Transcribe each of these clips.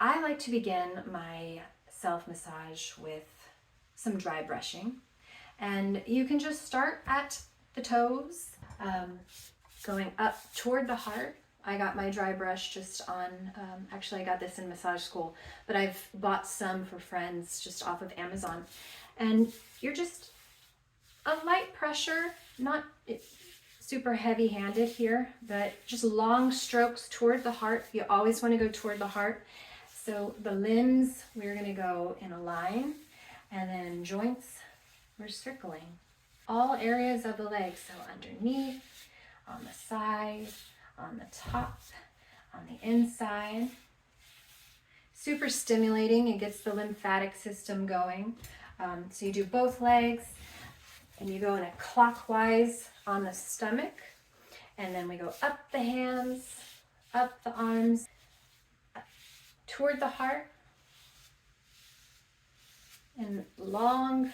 I like to begin my self-massage with some dry brushing. And you can just start at the toes, going up toward the heart. I got my dry brush just on, actually I got this in massage school, but I've bought some for friends just off of Amazon. And you're just a light pressure, not super heavy-handed here, but just long strokes toward the heart. You always want to go toward the heart. So the limbs, we're going to go in a line, and then joints, we're circling. All areas of the legs, so underneath, on the side, on the top, on the inside. Super stimulating, it gets the lymphatic system going. So you do both legs, and you go in a clockwise on the stomach, and then we go up the hands, up the arms, up toward the heart, and long,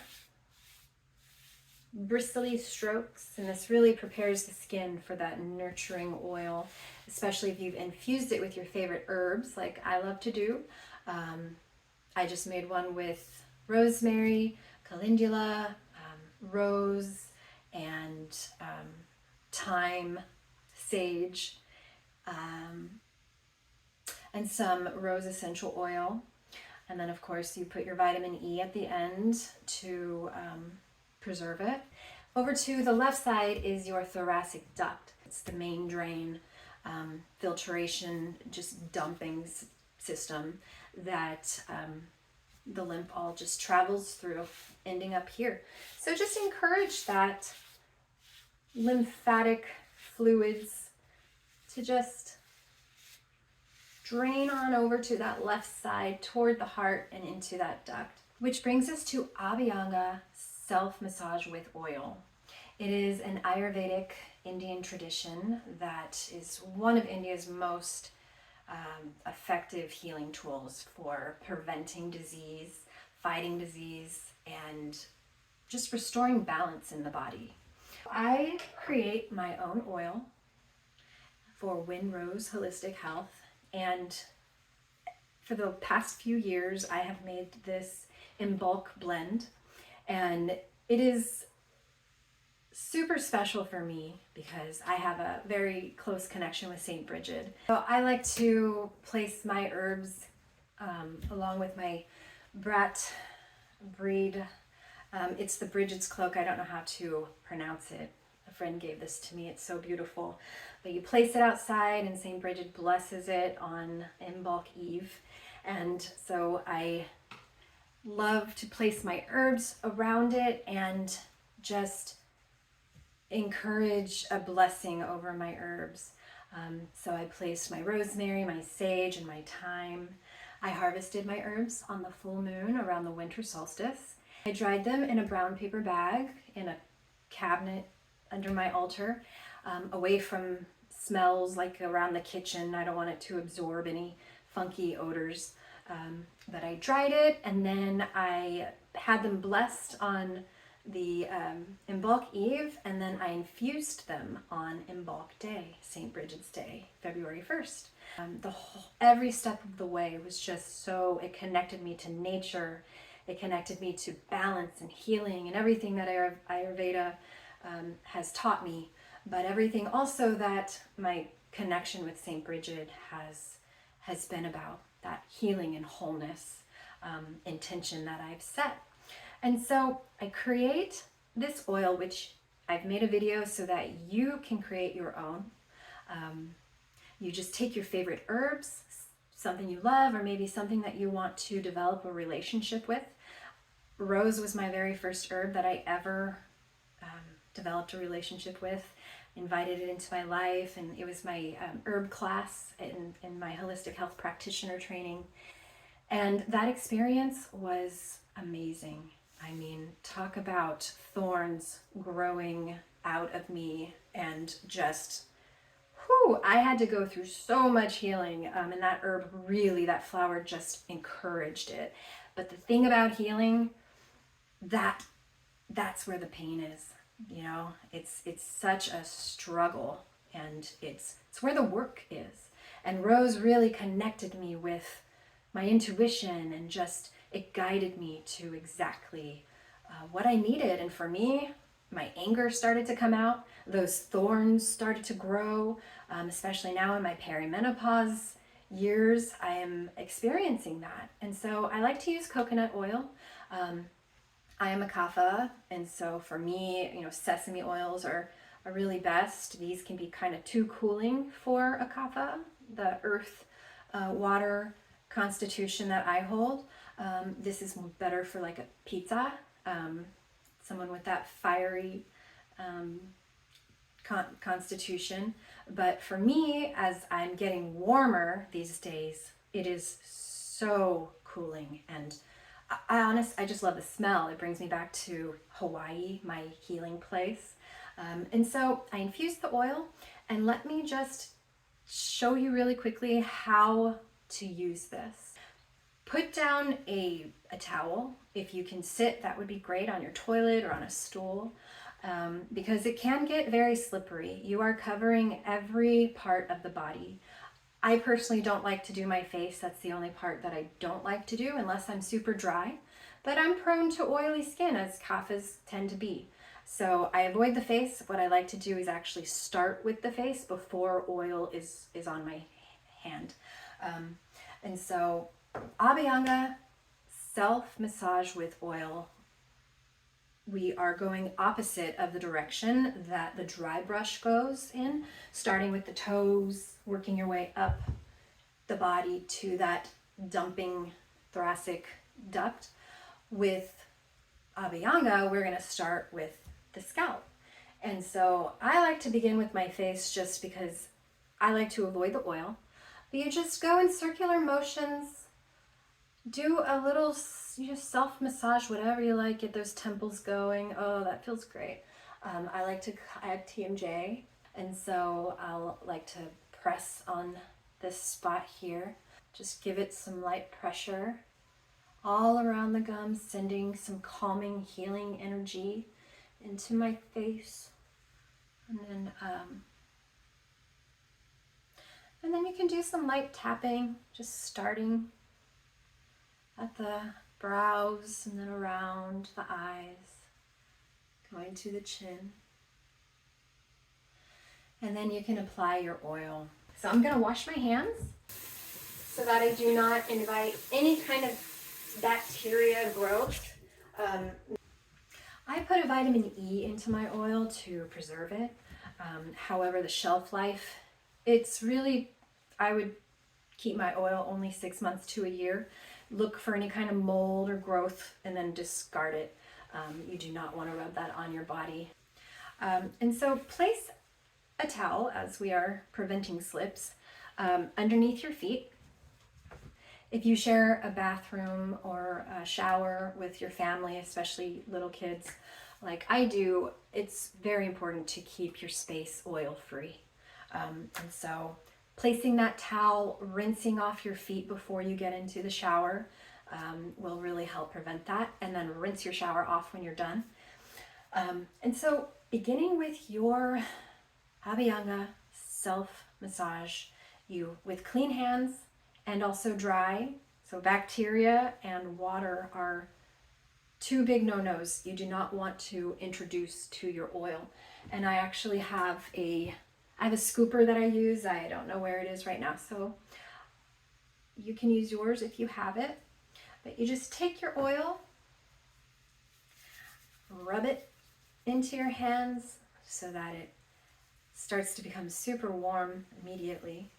bristly strokes. And this really prepares the skin for that nurturing oil, especially if you've infused it with your favorite herbs like I love to do. I just made one with rosemary, calendula, rose, and thyme, sage, and some rose essential oil. And then of course you put your vitamin E at the end to preserve it. Over to the left side is your thoracic duct. It's the main drain, filtration, just dumping system that the lymph all just travels through, ending up here. So just encourage that lymphatic fluids to just drain on over to that left side toward the heart and into that duct. Which brings us to Abhyanga self-massage with oil. It is an Ayurvedic Indian tradition that is one of India's most effective healing tools for preventing disease, fighting disease, and just restoring balance in the body. I create my own oil for Winrose Holistic Health, and for the past few years I have made this in bulk blend, and it is super special for me because I have a very close connection with St. Bridget. So I like to place my herbs along with my Brat breed. It's the Bridget's cloak. I don't know how to pronounce it. A friend gave this to me. It's so beautiful. But you place it outside and St. Bridget blesses it on Imbolc Eve. And so I love to place my herbs around it and just encourage a blessing over my herbs. So I placed my rosemary, my sage, and my thyme. I harvested my herbs on the full moon around the winter solstice. I dried them in a brown paper bag in a cabinet under my altar, away from smells like around the kitchen. I don't want it to absorb any funky odors. But I dried it, and then I had them blessed on the Imbolc Eve, and then I infused them on Imbolc Day, St. Bridget's Day, February 1st. Every step of the way was just so, it connected me to nature, it connected me to balance and healing and everything that Ayurveda has taught me, but everything also that my connection with St. Bridget has been about, that healing and wholeness intention that I've set. And so I create this oil, which I've made a video so that you can create your own. You just take your favorite herbs, something you love, or maybe something that you want to develop a relationship with. Rose was my very first herb that I ever developed a relationship with. Invited it into my life, and it was my herb class in my holistic health practitioner training. And that experience was amazing. I mean, talk about thorns growing out of me, and just, I had to go through so much healing. And that herb really, that flower just encouraged it. But the thing about healing, that's where the pain is. You know, it's such a struggle, and it's where the work is. And Rose really connected me with my intuition, and just it guided me to exactly what I needed. And for me, my anger started to come out. Those thorns started to grow, especially now in my perimenopause years. I am experiencing that. And so I like to use coconut oil. I am a kapha, and so for me, sesame oils are really best. These can be kind of too cooling for a kapha, the earth, water constitution that I hold. This is better for like a pizza, someone with that fiery constitution. But for me, as I'm getting warmer these days, it is so cooling, and I just love the smell. It brings me back to Hawaii, my healing place. And so I infuse the oil, and let me just show you really quickly how to use this. Put down a towel. If you can sit, that would be great, on your toilet or on a stool, because it can get very slippery. You are covering every part of the body. I personally don't like to do my face. That's the only part that I don't like to do unless I'm super dry. But I'm prone to oily skin, as kaphas tend to be. So I avoid the face. What I like to do is actually start with the face before oil is on my hand. And so Abhyanga, self-massage with oil. We are going opposite of the direction that the dry brush goes in, starting with the toes, working your way up the body to that dumping thoracic duct. With Abhyanga, we're going to start with the scalp. And so I like to begin with my face just because I like to avoid the oil. But you just go in circular motions, do a little, you just self-massage, whatever you like, get those temples going. Oh, that feels great. I like to add TMJ, and so I'll like to press on this spot here. Just give it some light pressure all around the gums, sending some calming, healing energy into my face. And then you can do some light tapping, just starting at the brows and then around the eyes, going to the chin. And then you can apply your oil. So I'm going to wash my hands so that I do not invite any kind of bacteria growth. I put a vitamin E into my oil to preserve it. However, the shelf life, it's really, I would keep my oil only 6 months to a year. Look for any kind of mold or growth and then discard it. You do not want to rub that on your body. And so place a towel, as we are preventing slips, underneath your feet. If you share a bathroom or a shower with your family, especially little kids like I do, it's very important to keep your space oil-free. And so placing that towel, rinsing off your feet before you get into the shower will really help prevent that. And then rinse your shower off when you're done. And so beginning with your Abhyanga self-massage, you with clean hands and also dry. So bacteria and water are two big no-nos you do not want to introduce to your oil. And I actually have I have a scooper that I use. I don't know where it is right now, so you can use yours if you have it. But you just take your oil, rub it into your hands so that it starts to become super warm immediately.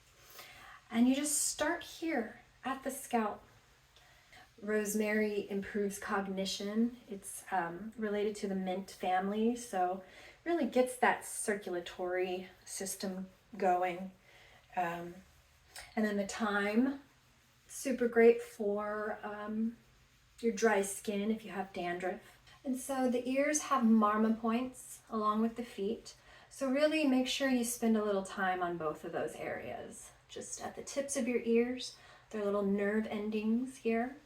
And you just start here at the scalp. Rosemary improves cognition. It's related to the mint family, so really gets that circulatory system going. And then the thyme, super great for your dry skin if you have dandruff. And so the ears have marma points along with the feet. So really make sure you spend a little time on both of those areas. Just at the tips of your ears, they're little nerve endings here.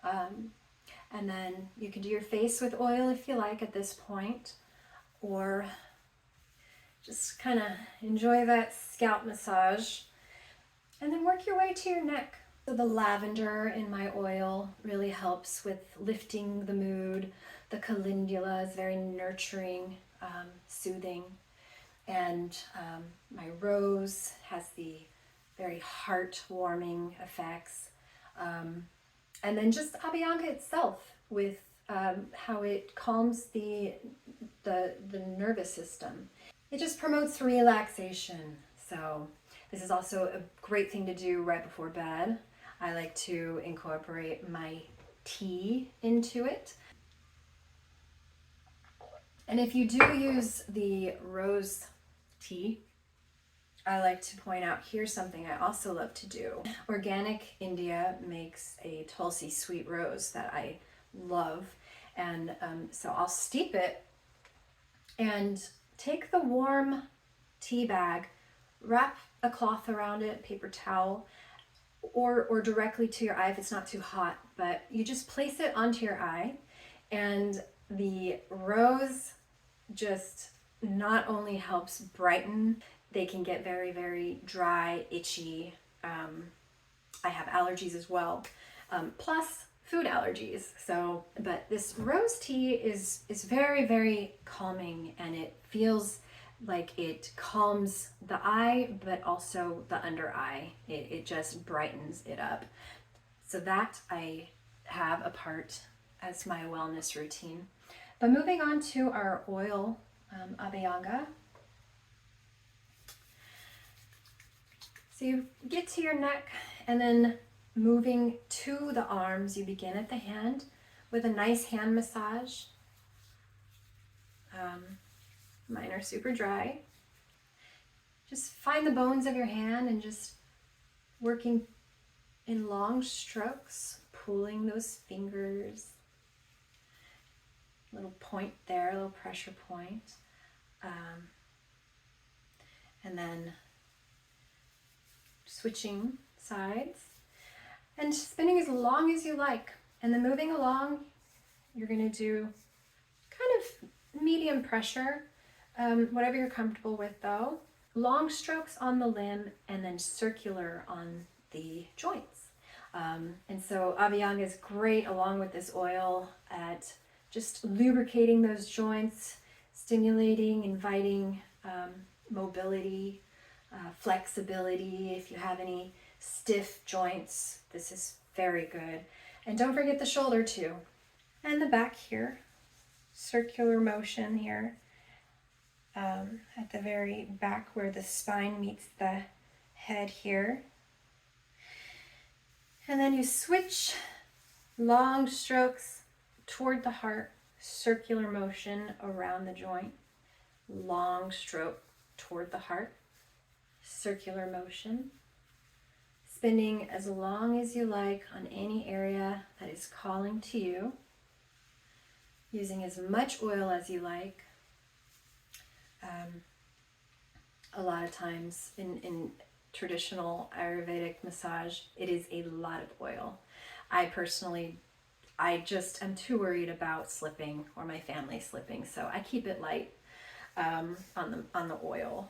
And then you can do your face with oil if you like at this point, or just kind of enjoy that scalp massage. And then work your way to your neck. So the lavender in my oil really helps with lifting the mood. The calendula is very nurturing, soothing. And my rose has the very heart-warming effects. And then just Abhyanga itself with how it calms the nervous system. It just promotes relaxation. So this is also a great thing to do right before bed. I like to incorporate my tea into it. And if you do use the rose tea, I like to point out here's something I also love to do. Organic India makes a Tulsi sweet rose that I love. And so I'll steep it and take the warm tea bag, wrap a cloth around it, paper towel, or directly to your eye if it's not too hot, but you just place it onto your eye, and the rose just not only helps brighten, they can get very, very dry, itchy. I have allergies as well, plus food allergies. So, but this rose tea is very, very calming, and it feels like it calms the eye, but also the under eye. It just brightens it up. So that I have a part as my wellness routine. But moving on to our oil, Abhyanga. So you get to your neck, and then moving to the arms, you begin at the hand with a nice hand massage. Mine are super dry. Just find the bones of your hand and just working in long strokes, pulling those fingers. Little point there, a little pressure point. And then switching sides and spinning as long as you like. And then moving along, you're going to do kind of medium pressure, whatever you're comfortable with though. Long strokes on the limb and then circular on the joints. And so Abhyanga is great along with this oil at just lubricating those joints, stimulating, inviting mobility, flexibility. If you have any stiff joints, this is very good. And don't forget the shoulder too. And the back here, circular motion here. At the very back where the spine meets the head here. And then you switch long strokes toward the heart, circular motion around the joint. Long stroke toward the heart, circular motion. Spinning as long as you like on any area that is calling to you. Using as much oil as you like. A lot of times in traditional Ayurvedic massage, it is a lot of oil. I just am too worried about slipping or my family slipping, so I keep it light on the oil,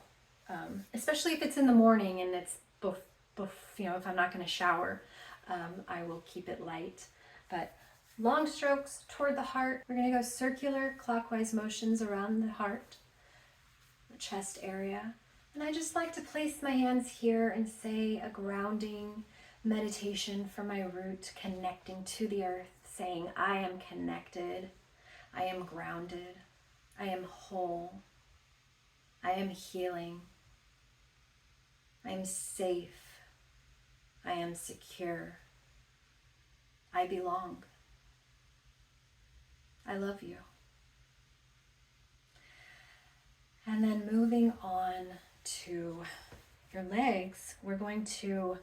especially if it's in the morning and it's if I'm not going to shower, I will keep it light. But long strokes toward the heart. We're going to go circular clockwise motions around the heart, the chest area. And I just like to place my hands here and say a grounding meditation for my root, connecting to the earth, saying, I am connected, I am grounded, I am whole, I am healing, I am safe, I am secure, I belong, I love you. And then moving on to your legs, we're going to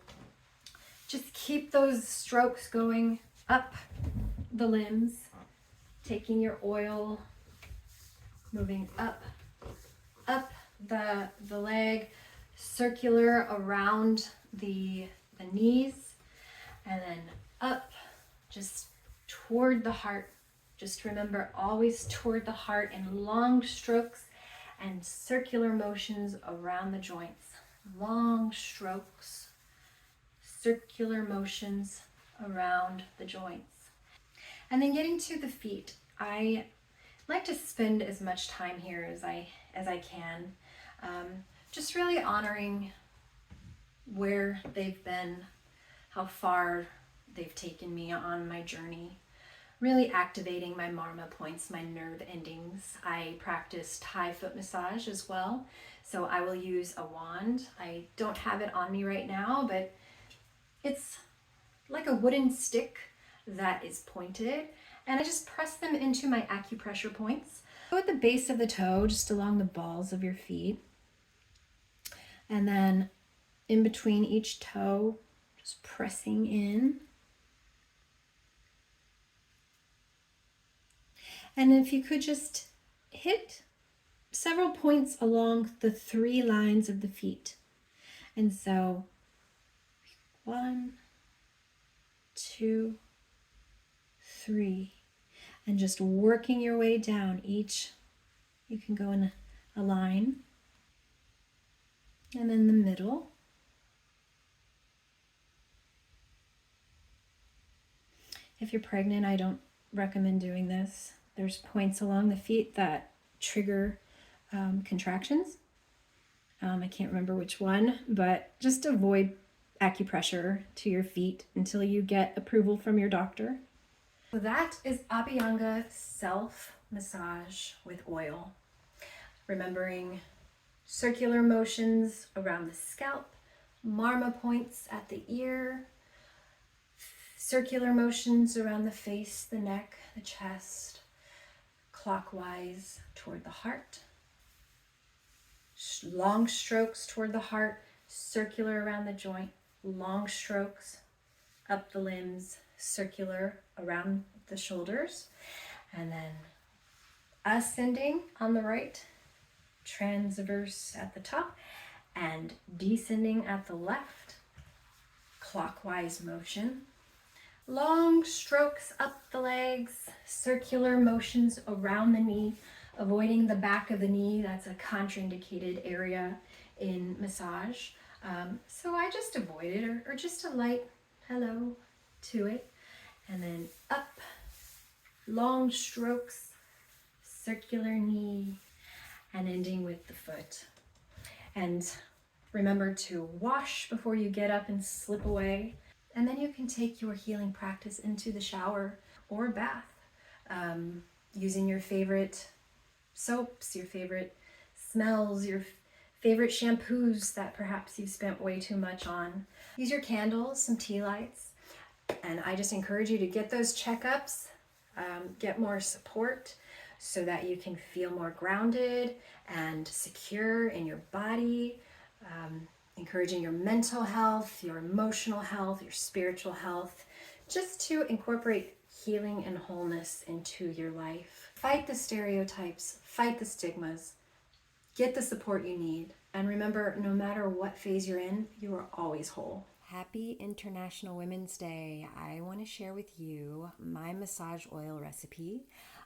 just keep those strokes going up the limbs, taking your oil, moving up the leg, circular around the knees, and then up just toward the heart. Just remember, always toward the heart in long strokes and circular motions around the joints. Long strokes, circular motions around the joints. And then getting to the feet, I like to spend as much time here as I can, just really honoring where they've been, how far they've taken me on my journey, really activating my marma points, my nerve endings. I practice Thai foot massage as well, so I will use a wand. I don't have it on me right now, but it's like a wooden stick that is pointed, and I just press them into my acupressure points. Go at the base of the toe, just along the balls of your feet, and then in between each toe, just pressing in. And if you could just hit several points along the 3 lines of the feet. And so 1, 2, 3, and just working your way down each. You can go in a line, and then the middle. If you're pregnant, I don't recommend doing this. There's points along the feet that trigger contractions. I can't remember which one, but just avoid acupressure to your feet until you get approval from your doctor. So that is Abhyanga self massage with oil. Remembering circular motions around the scalp, marma points at the ear, circular motions around the face, the neck, the chest, clockwise toward the heart. Long strokes toward the heart, circular around the joint, long strokes up the limbs, circular around the shoulders, and then ascending on the right, transverse at the top, and descending at the left, clockwise motion. Long strokes up the legs, circular motions around the knee, avoiding the back of the knee. That's a contraindicated area in massage. So I just avoid it, or just a light hello to it. And then up, long strokes, circular knee, and ending with the foot. And remember to wash before you get up and slip away. And then you can take your healing practice into the shower or bath, using your favorite soaps, your favorite smells, your favorite shampoos that perhaps you've spent way too much on. Use your candles, some tea lights, and I just encourage you to get those checkups, get more support so that you can feel more grounded and secure in your body, encouraging your mental health, your emotional health, your spiritual health, just to incorporate healing and wholeness into your life. Fight the stereotypes, fight the stigmas, get the support you need, and remember, no matter what phase you're in, you are always whole. Happy International Women's Day. I want to share with you my massage oil recipe.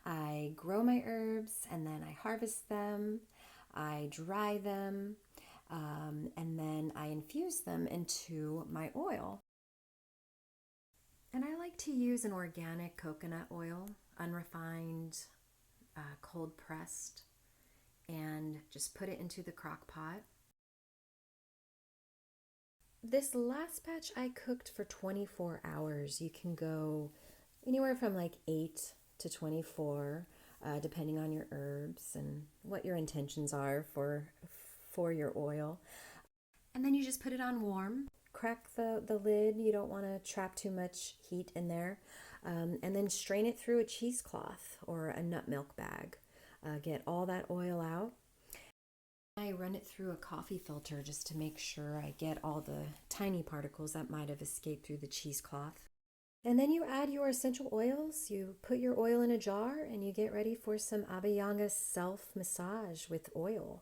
I grow my herbs and then I harvest them, I dry them, and then I infuse them into my oil. And I like to use an organic coconut oil, unrefined, cold pressed, and just put it into the crock pot. This last batch I cooked for 24 hours. You can go anywhere from like 8 to 24, depending on your herbs and what your intentions are for your oil. And then you just put it on warm. Crack the lid. You don't want to trap too much heat in there. And then strain it through a cheesecloth or a nut milk bag. Get all that oil out. I run it through a coffee filter just to make sure I get all the tiny particles that might have escaped through the cheesecloth. And then you add your essential oils. You put your oil in a jar and you get ready for some Abhyanga self massage with oil.